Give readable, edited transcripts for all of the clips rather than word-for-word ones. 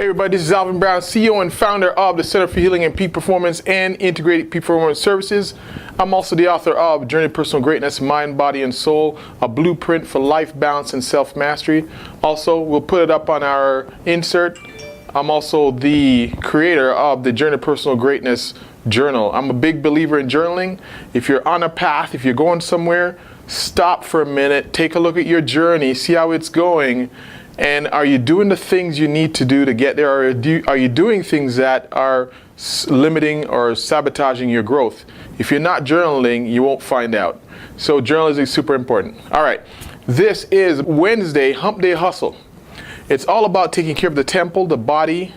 Hey everybody, this is Alvin Brown, CEO and founder of the Center for Healing and Peak Performance and Integrated Peak Performance Services. I'm also the author of Journey to Personal Greatness, Mind, Body, and Soul, a blueprint for life balance and self-mastery. Also, we'll put it up on our insert. I'm also the creator of the Journey to Personal Greatness Journal. I'm a big believer in journaling. If you're on a path, if you're going somewhere, stop for a minute, take a look at your journey, see how it's going. And are you doing the things you need to do to get there? Or are you doing things that are limiting or sabotaging your growth? If you're not journaling, you won't find out. So journaling is super important. All right, this is Wednesday, Hump Day Hustle. It's all about taking care of the temple, the body,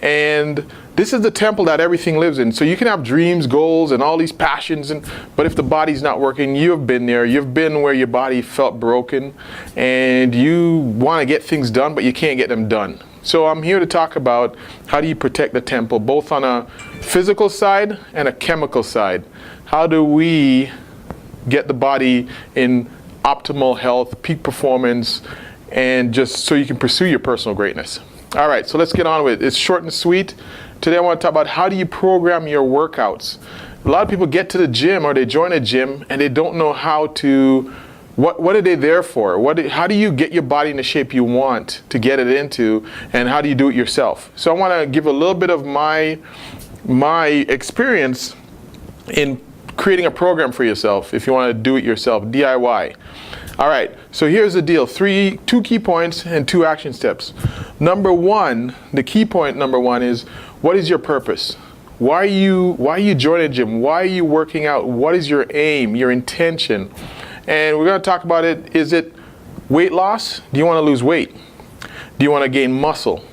and this is the temple that everything lives in. So you can have dreams, goals, and all these passions, but if the body's not working, you've been there. You've been where your body felt broken, and you want to get things done, but you can't get them done. So I'm here to talk about how do you protect the temple, both on a physical side and a chemical side. How do we get the body in optimal health, peak performance, and just so you can pursue your personal greatness. All right, so let's get on with it. It's short and sweet. Today I want to talk about how do you program your workouts. A lot of people get to the gym or they join a gym and they don't know how to, what are they there for? How do you get your body in the shape you want to get it into, and how do you do it yourself? So I want to give a little bit of my experience in creating a program for yourself if you want to do it yourself, DIY. All right, so here's the deal. Two key points and 2 action steps. Number one, the key point number one is, what is your purpose? Why are you joining a gym? Why are you working out? What is your aim, your intention? And we're going to talk about it. Is it weight loss? Do you want to lose weight? Do you want to gain muscle?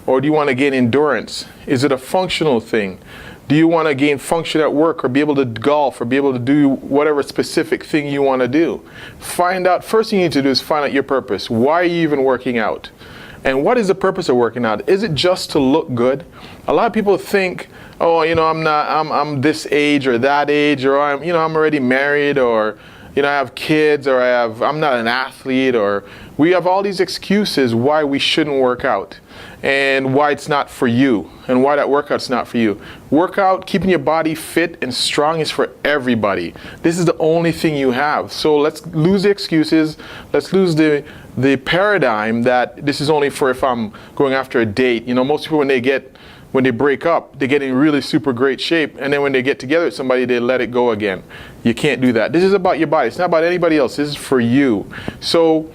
Or do you want to gain endurance? Is it a functional thing? Do you want to gain function at work, or be able to golf, or be able to do whatever specific thing you want to do? First thing you need to do is find out your purpose. Why are you even working out? And what is the purpose of working out? Is it just to look good? A lot of people think, oh, I'm this age or that age, or I'm already married, or I have kids, or I'm not an athlete, or we have all these excuses why we shouldn't work out and why it's not for you and why that workout's not for you. Workout, keeping your body fit and strong, is for everybody. This is the only thing you have. So let's lose the excuses. Let's lose the paradigm that this is only for if I'm going after a date. Most people when they break up, they get in really super great shape, and then when they get together with somebody, they let it go again. You can't do that. This is about your body. It's not about anybody else. This is for you. So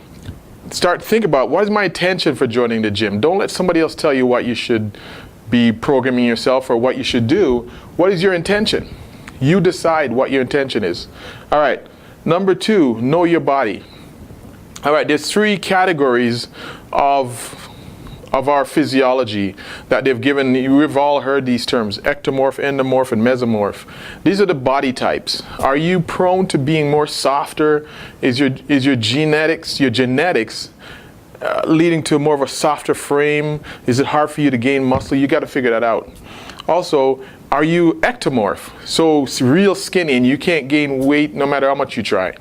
think about, what is my intention for joining the gym? Don't let somebody else tell you what you should be programming yourself or what you should do. What is your intention? You decide what your intention is. All right. Number 2, know your body. All right. There's 3 categories of our physiology that they've given. We've all heard these terms: ectomorph, endomorph, and mesomorph. These are the body types. Are you prone to being more softer? Is your genetics leading to more of a softer frame? Is it hard for you to gain muscle? You got to figure that out. Also, are you ectomorph? So real skinny and you can't gain weight no matter how much you try.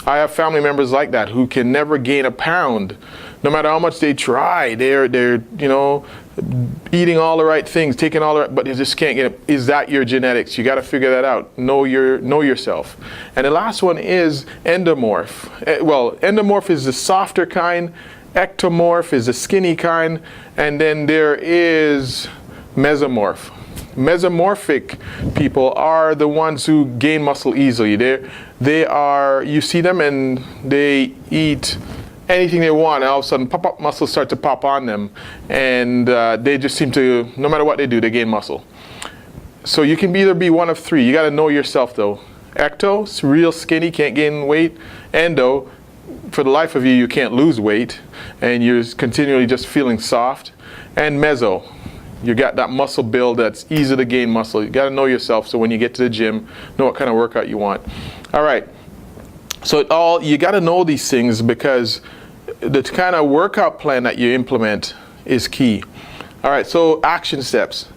I have family members like that who can never gain a pound. No matter how much they try, they're eating all the right things, taking all the right, but they just can't get it. Is that your genetics? You got to figure that out. Know yourself. And the last one is endomorph. Well, endomorph is the softer kind. Ectomorph is the skinny kind. And then there is mesomorph. Mesomorphic people are the ones who gain muscle easily. You see them and they eat anything they want, and all of a sudden muscles start to pop on them, and they just seem to, no matter what they do, they gain muscle. So you can either be one of 3. You got to know yourself though. Ecto, real skinny, can't gain weight. Endo, for the life of you, you can't lose weight, and you're continually just feeling soft. And meso, you got that muscle build that's easy to gain muscle. You got to know yourself, so when you get to the gym, know what kind of workout you want. All right. So you got to know these things, because the kind of workout plan that you implement is key. All right, so action steps: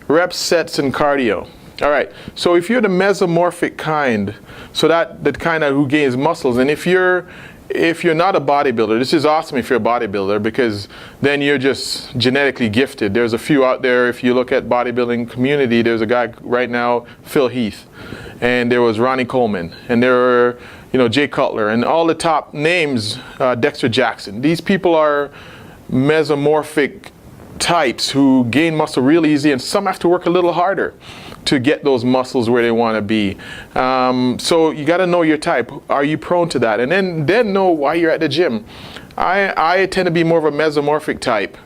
reps, sets, and cardio. All right, so if you're the mesomorphic kind, so that the kind of who gains muscles, and if you're if you're not a bodybuilder, this is awesome if you're a bodybuilder, because then you're just genetically gifted. There's a few out there. If you look at bodybuilding community, there's a guy right now, Phil Heath, and there was Ronnie Coleman, and there were, Jay Cutler, and all the top names, Dexter Jackson. These people are mesomorphic types who gain muscle real easy, and some have to work a little harder to get those muscles where they want to be. So you got to know your type. Are you prone to that? And then know why you're at the gym. I tend to be more of a mesomorphic type,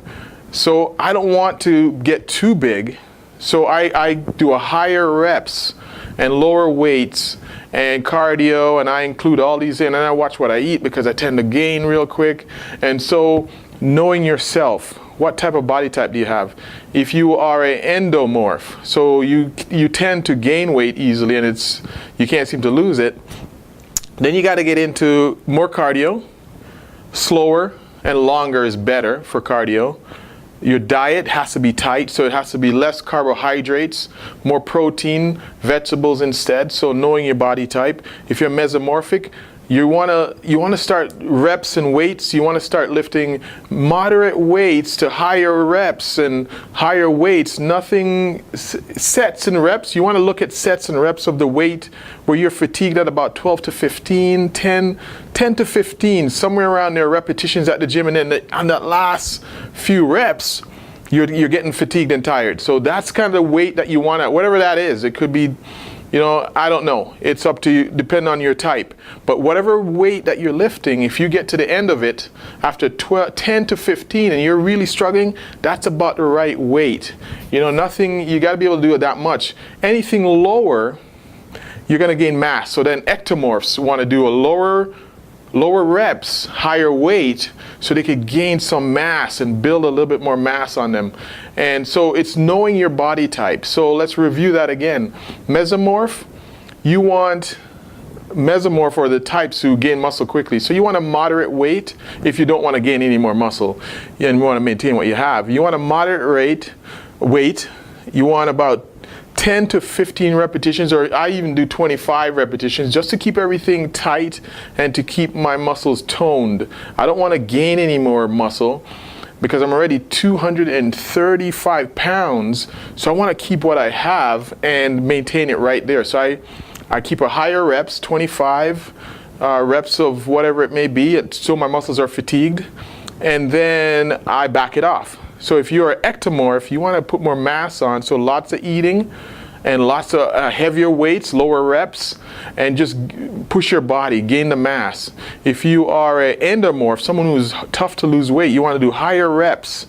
so I don't want to get too big. So I do a higher reps and lower weights and cardio, and I include all these in, and I watch what I eat because I tend to gain real quick. And so knowing yourself, what type of body type do you have? If you are an endomorph, so you tend to gain weight easily and you can't seem to lose it, then you got to get into more cardio. Slower and longer is better for cardio. Your diet has to be tight, so it has to be less carbohydrates, more protein, vegetables instead. So knowing your body type. If you're mesomorphic, you want to start reps and weights. You want to start lifting moderate weights to higher reps and higher weights. Nothing sets and reps. You want to look at sets and reps of the weight where you're fatigued at about 12 to 15, 10 to 15, somewhere around there, repetitions at the gym. And then on that last few reps, you're getting fatigued and tired. So that's kind of the weight that you want at, whatever that is. It could be, I don't know. It's up to you, depending on your type. But whatever weight that you're lifting, if you get to the end of it after 10 to 15 and you're really struggling, that's about the right weight. Nothing, you got to be able to do it that much. Anything lower, you're going to gain mass. So then ectomorphs want to do a lower reps, higher weight, so they could gain some mass and build a little bit more mass on them. And so it's knowing your body type. So let's review that again. Mesomorph, mesomorph are the types who gain muscle quickly. So you want a moderate weight if you don't want to gain any more muscle and you want to maintain what you have. You want a moderate weight. You want about 10 to 15 repetitions, or I even do 25 repetitions just to keep everything tight and to keep my muscles toned. I don't want to gain any more muscle because I'm already 235 pounds, so I want to keep what I have and maintain it right there. So I keep a higher reps, 25 reps of whatever it may be, so my muscles are fatigued, and then I back it off. So if you're an ectomorph, you want to put more mass on, so lots of eating and lots of heavier weights, lower reps, and just push your body, gain the mass. If you are an endomorph, someone who's tough to lose weight, you want to do higher reps,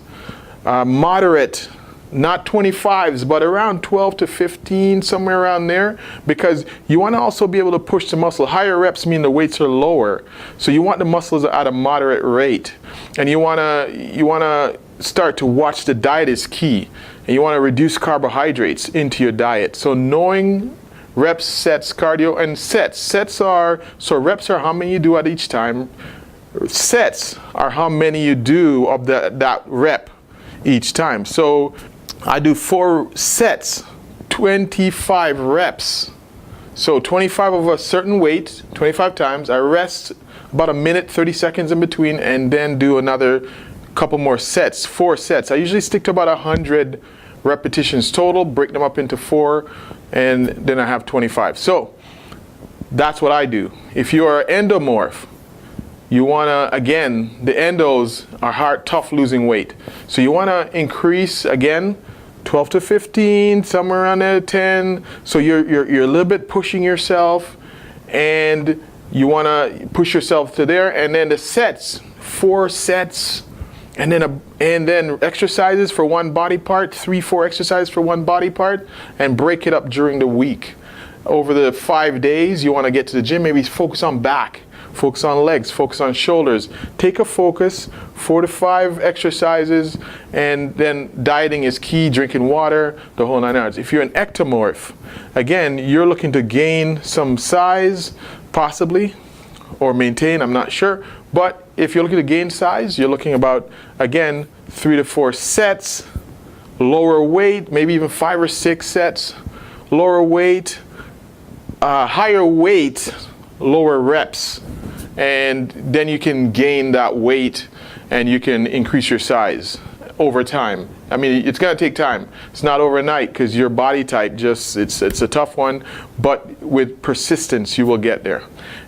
moderate, not 25s, but around 12 to 15, somewhere around there, because you want to also be able to push the muscle. Higher reps mean the weights are lower, so you want the muscles at a moderate rate, and you want to start to watch the diet is key, and you want to reduce carbohydrates into your diet. So knowing reps, sets, cardio, and sets are, so reps are how many you do at each time. Sets are how many you do of that rep each time. So I do 4 sets, 25 reps. So 25 of a certain weight, 25 times. I rest about a minute, 30 seconds in between, and then do another couple more sets, 4 sets. I usually stick to about 100 repetitions total, break them up into 4, and then I have 25. So that's what I do. If you are endomorph, you want to, again, the endos are hard, tough losing weight. So you want to increase, again, 12 to 15, somewhere around there, 10. So you're a little bit pushing yourself, and you want to push yourself to there. And then the sets, 4 sets, and then exercises for one body part, 3-4 exercises for one body part, and break it up during the week. Over the 5 days, you want to get to the gym, maybe focus on back, focus on legs, focus on shoulders. Take a focus, 4 to 5 exercises, and then dieting is key, drinking water, the whole 9 yards. If you're an ectomorph, again, you're looking to gain some size, possibly, or maintain, I'm not sure. But if you're looking to gain size, you're looking about, again, 3 to 4 sets, lower weight, maybe even 5 or 6 sets, lower weight, higher weight, lower reps, and then you can gain that weight and you can increase your size over time. I mean, it's going to take time. It's not overnight because your body type just, it's a tough one, but with persistence you will get there.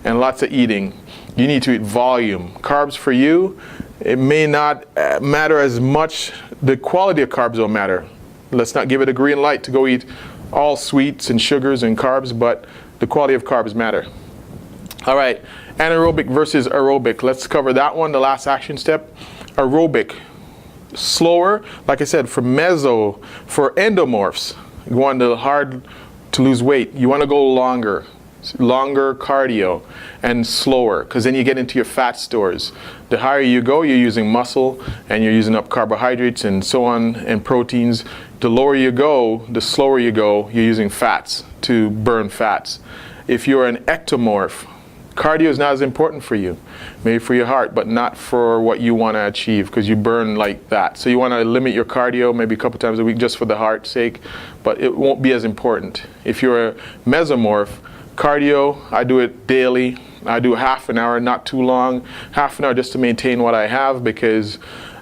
And lots of eating. You need to eat volume. Carbs for you, it may not matter as much. The quality of carbs will matter. Let's not give it a green light to go eat all sweets and sugars and carbs, but the quality of carbs matter. All right, anaerobic versus aerobic. Let's cover that one, the last action step. Aerobic, slower, like I said, for endomorphs, you want the hard to lose weight, you want to go longer cardio and slower, because then you get into your fat stores. The higher you go, you're using muscle and you're using up carbohydrates and so on and proteins. The lower you go, the slower you go, you're using fats to burn fats. If you're an ectomorph, cardio is not as important for you, maybe for your heart, but not for what you want to achieve, because you burn like that. So you want to limit your cardio maybe a couple times a week just for the heart's sake, but it won't be as important. If you're a mesomorph, cardio, I do it daily. I do half an hour, not too long, half an hour just to maintain what I have, because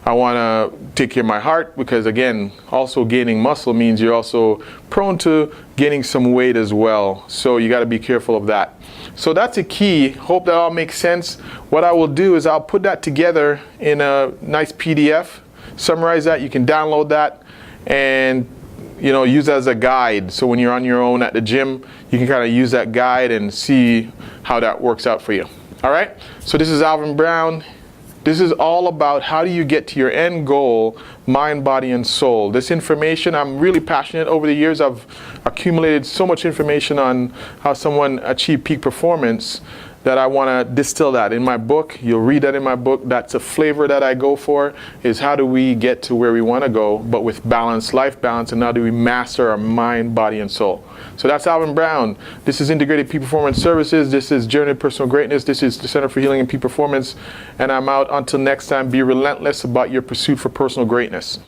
I want to take care of my heart, because again, also gaining muscle means you're also prone to gaining some weight as well. So you got to be careful of that. So that's a key. Hope that all makes sense. What I will do is I'll put that together in a nice PDF, summarize that. You can download that and use it as a guide. So when you're on your own at the gym, you can kind of use that guide and see how that works out for you. All right. So this is Alvin Brown. This is all about how do you get to your end goal, mind, body, and soul. This information, I'm really passionate. Over the years, I've accumulated so much information on how someone achieved peak performance that I want to distill that in my book. You'll read that in my book. That's a flavor that I go for, is how do we get to where we want to go, but with balance, life balance, and how do we master our mind, body, and soul. So that's Alvin Brown. This is Integrated Peak Performance Services. This is Journey to Personal Greatness. This is the Center for Healing and Peak Performance. And I'm out until next time. Be relentless about your pursuit for personal greatness.